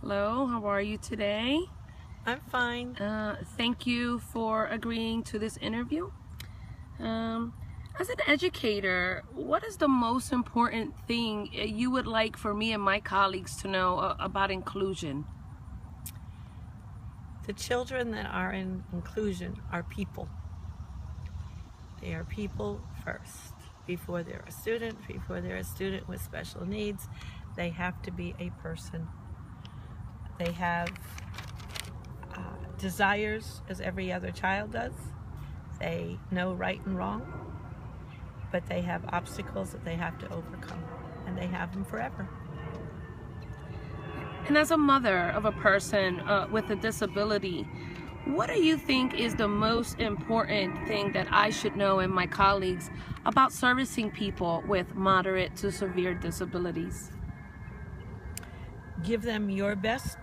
Hello, how are you today? I'm fine. Thank you for agreeing to this interview. As an educator, what is the most important thing you would like for me and my colleagues to know about inclusion? The children that are in inclusion are people. They are people first. Before they're a student, before they're a student with special needs, they have to be a person. They have desires as every other child does. They know right and wrong, but they have obstacles that they have to overcome, and they have them forever. And as a mother of a person with a disability, what do you think is the most important thing that I should know and my colleagues about servicing people with moderate to severe disabilities? Give them your best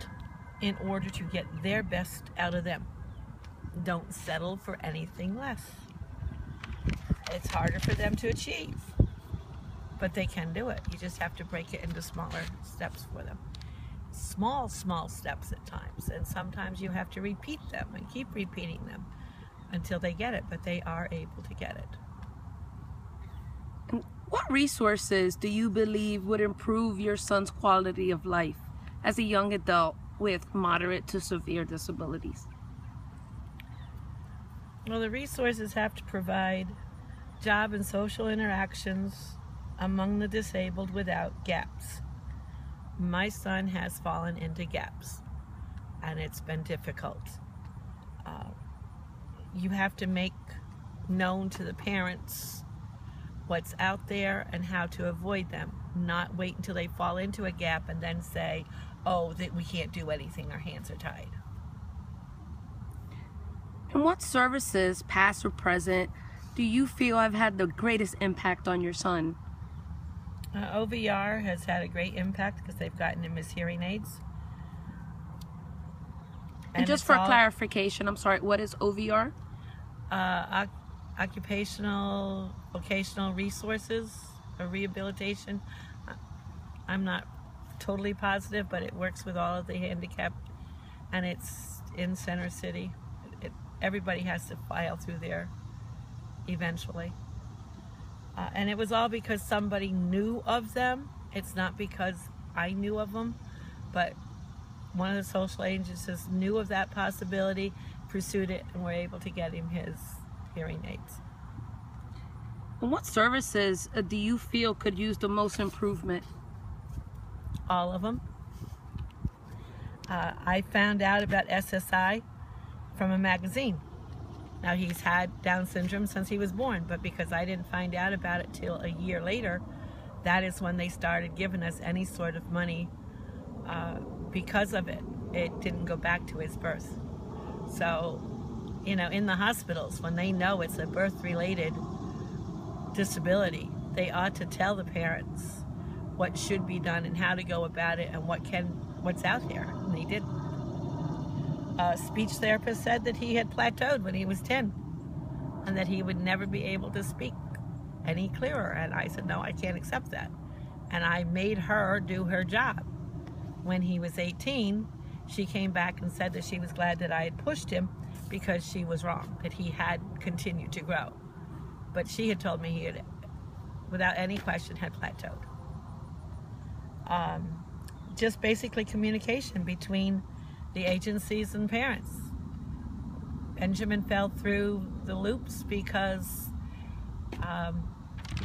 in order to get their best out of them. Don't settle for anything less. It's harder for them to achieve, but they can do it. You just have to break it into smaller steps for them. Small steps at times, and sometimes you have to repeat them and keep repeating them until they get it, but they are able to get it. And what resources do you believe would improve your son's quality of life as a young adult with moderate to severe disabilities? Well, the resources have to provide job and social interactions among the disabled without gaps. My son has fallen into gaps, and it's been difficult. You have to make known to the parents what's out there and how to avoid them. Not wait until they fall into a gap and then say, oh, that we can't do anything, our hands are tied. And what services, past or present, do you feel have had the greatest impact on your son? OVR has had a great impact because they've gotten him his hearing aids. And just for clarification, I'm sorry, what is OVR? Occupational, vocational resources, or rehabilitation. I'm not totally positive, but it works with all of the handicapped, and it's in Center City. Everybody has to file through there eventually. And it was all because somebody knew of them. It's not because I knew of them, but one of the social agencies knew of that possibility, pursued it, and were able to get him his hearing aids. And what services do you feel could use the most improvement? All of them. I found out about SSI from a magazine. Now, he's had Down syndrome since he was born, but because I didn't find out about it till a year later, that is when they started giving us any sort of money because of it. It didn't go back to his birth. So, you know, in the hospitals, when they know it's a birth-related disability, they ought to tell the parents what should be done and how to go about it and what's out there, and they didn't. A speech therapist said that he had plateaued when he was 10 and that he would never be able to speak any clearer, and I said, no, I can't accept that. And I made her do her job. When he was 18, she came back and said that she was glad that I had pushed him because she was wrong, that he had continued to grow. But she had told me he had, without any question, had plateaued. Just basically communication between the agencies and parents. Benjamin fell through the loops because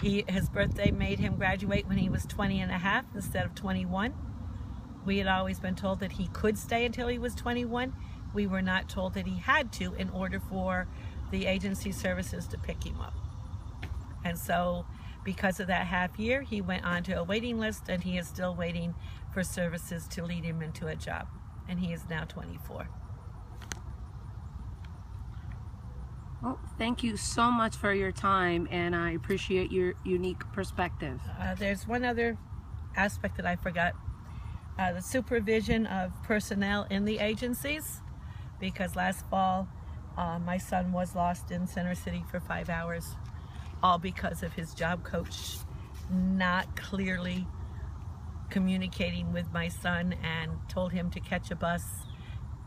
his birthday made him graduate when he was 20 and a half instead of 21. We had always been told that he could stay until he was 21. We were not told that he had to in order for the agency services to pick him up. And so because of that half year, he went onto a waiting list, and he is still waiting for services to lead him into a job. And he is now 24. Well, thank you so much for your time, and I appreciate your unique perspective. There's one other aspect that I forgot. The supervision of personnel in the agencies, because last fall my son was lost in Center City for 5 hours, all because of his job coach not clearly communicating with my son and told him to catch a bus,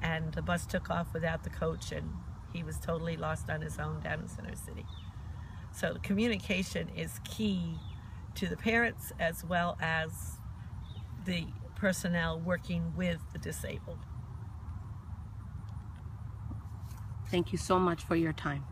and the bus took off without the coach, and he was totally lost on his own down in Center City. So communication is key to the parents as well as the personnel working with the disabled. Thank you so much for your time.